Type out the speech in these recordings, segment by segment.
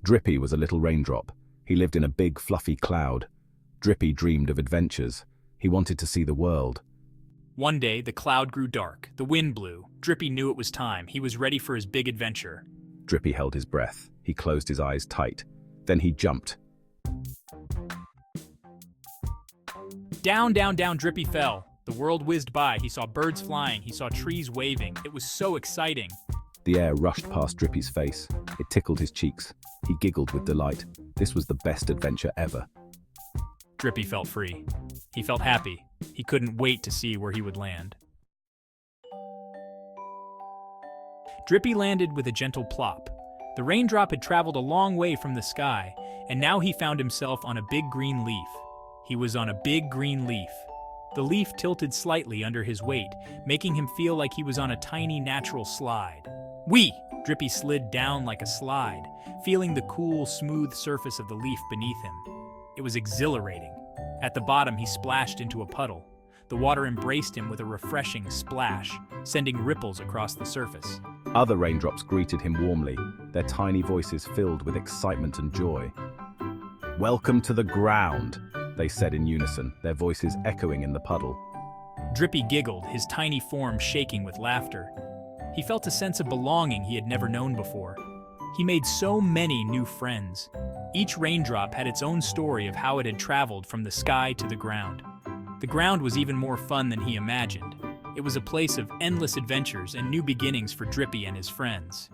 Drippy was a little raindrop. He lived in a big, fluffy cloud. Drippy dreamed of adventures. He wanted to see the world. One day, the cloud grew dark. The wind blew. Drippy knew it was time. He was ready for his big adventure. Drippy held his breath. He closed his eyes tight. Then he jumped. Down, down, down, Drippy fell. The world whizzed by. He saw birds flying. He saw trees waving. It was so exciting. The air rushed past Drippy's face. It tickled his cheeks. He giggled with delight. This was the best adventure ever. Drippy felt free. He felt happy. He couldn't wait to see where he would land. Drippy landed with a gentle plop. The raindrop had traveled a long way from the sky, and now he found himself on a big green leaf. He was on a big green leaf. The leaf tilted slightly under his weight, making him feel like he was on a tiny natural slide. Whee! Drippy slid down like a slide, feeling the cool, smooth surface of the leaf beneath him. It was exhilarating. At the bottom, he splashed into a puddle. The water embraced him with a refreshing splash, sending ripples across the surface. Other raindrops greeted him warmly, their tiny voices filled with excitement and joy. "Welcome to the ground," they said in unison, their voices echoing in the puddle. Drippy giggled, his tiny form shaking with laughter. He felt a sense of belonging he had never known before. He made so many new friends. Each raindrop had its own story of how it had traveled from the sky to the ground. The ground was even more fun than he imagined. It was a place of endless adventures and new beginnings for Drippy and his friends.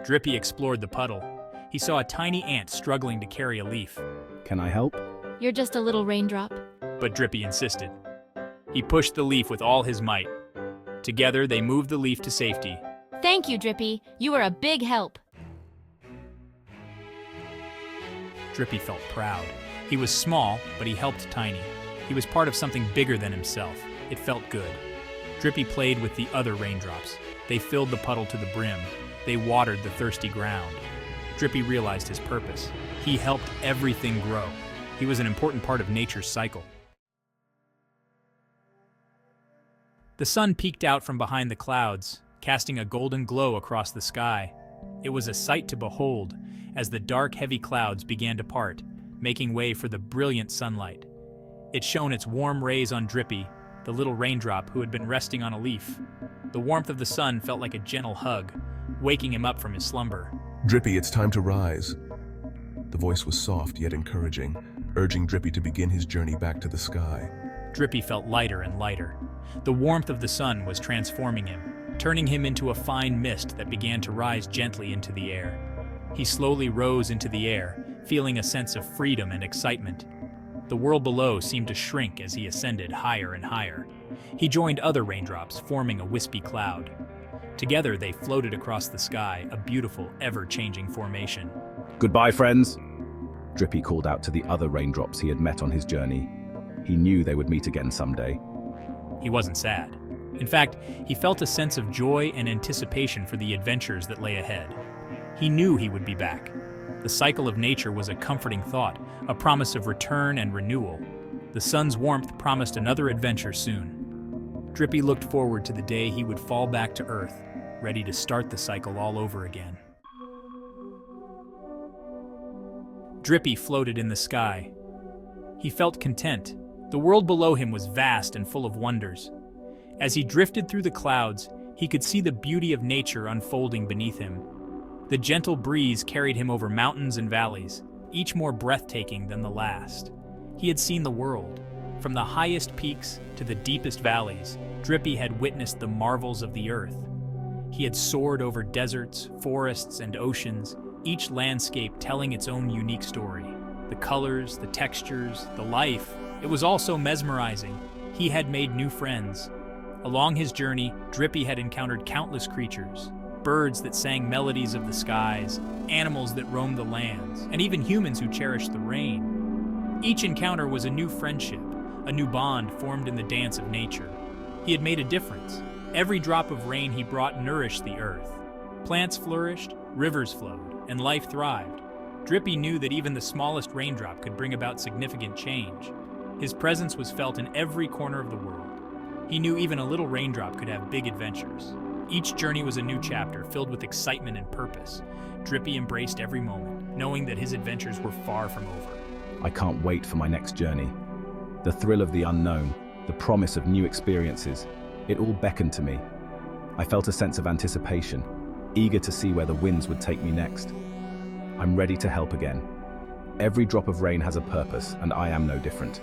Drippy explored the puddle. He saw a tiny ant struggling to carry a leaf. "Can I help?" You're just a little raindrop. But Drippy insisted. He pushed the leaf with all his might. Together, they moved the leaf to safety. Thank you, Drippy. You were a big help. Drippy felt proud. He was small, but he helped Tiny. He was part of something bigger than himself. It felt good. Drippy played with the other raindrops. They filled the puddle to the brim. They watered the thirsty ground. Drippy realized his purpose. He helped everything grow. He was an important part of nature's cycle. The sun peeked out from behind the clouds, casting a golden glow across the sky. It was a sight to behold as the dark, heavy clouds began to part, making way for the brilliant sunlight. It shone its warm rays on Drippy, the little raindrop who had been resting on a leaf. The warmth of the sun felt like a gentle hug, waking him up from his slumber. "Drippy, it's time to rise." The voice was soft yet encouraging, urging Drippy to begin his journey back to the sky. Drippy felt lighter and lighter. The warmth of the sun was transforming him, turning him into a fine mist that began to rise gently into the air. He slowly rose into the air, feeling a sense of freedom and excitement. The world below seemed to shrink as he ascended higher and higher. He joined other raindrops, forming a wispy cloud. Together, they floated across the sky, a beautiful, ever-changing formation. "Goodbye, friends," Drippy called out to the other raindrops he had met on his journey. He knew they would meet again someday. He wasn't sad. In fact, he felt a sense of joy and anticipation for the adventures that lay ahead. He knew he would be back. The cycle of nature was a comforting thought, a promise of return and renewal. The sun's warmth promised another adventure soon. Drippy looked forward to the day he would fall back to Earth, ready to start the cycle all over again. Drippy floated in the sky. He felt content. The world below him was vast and full of wonders. As he drifted through the clouds, he could see the beauty of nature unfolding beneath him. The gentle breeze carried him over mountains and valleys, each more breathtaking than the last. He had seen the world. From the highest peaks to the deepest valleys, Drippy had witnessed the marvels of the earth. He had soared over deserts, forests, and oceans, each landscape telling its own unique story. The colors, the textures, the life, it was all so mesmerizing. He had made new friends. Along his journey, Drippy had encountered countless creatures. Birds that sang melodies of the skies, animals that roamed the lands, and even humans who cherished the rain. Each encounter was a new friendship, a new bond formed in the dance of nature. He had made a difference. Every drop of rain he brought nourished the earth. Plants flourished, rivers flowed, and life thrived. Drippy knew that even the smallest raindrop could bring about significant change. His presence was felt in every corner of the world. He knew even a little raindrop could have big adventures. Each journey was a new chapter, filled with excitement and purpose. Drippy embraced every moment, knowing that his adventures were far from over. I can't wait for my next journey. The thrill of the unknown, the promise of new experiences, it all beckoned to me. I felt a sense of anticipation, eager to see where the winds would take me next. I'm ready to help again. Every drop of rain has a purpose, and I am no different.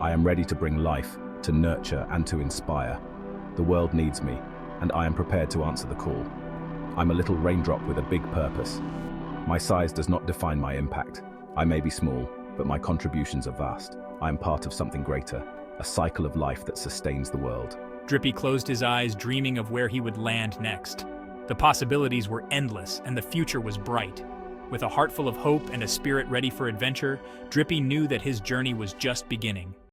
I am ready to bring life, to nurture, and to inspire. The world needs me, and I am prepared to answer the call. I'm a little raindrop with a big purpose. My size does not define my impact. I may be small, but my contributions are vast. I am part of something greater, a cycle of life that sustains the world. Drippy closed his eyes, dreaming of where he would land next. The possibilities were endless, and the future was bright. With a heart full of hope and a spirit ready for adventure, Drippy knew that his journey was just beginning.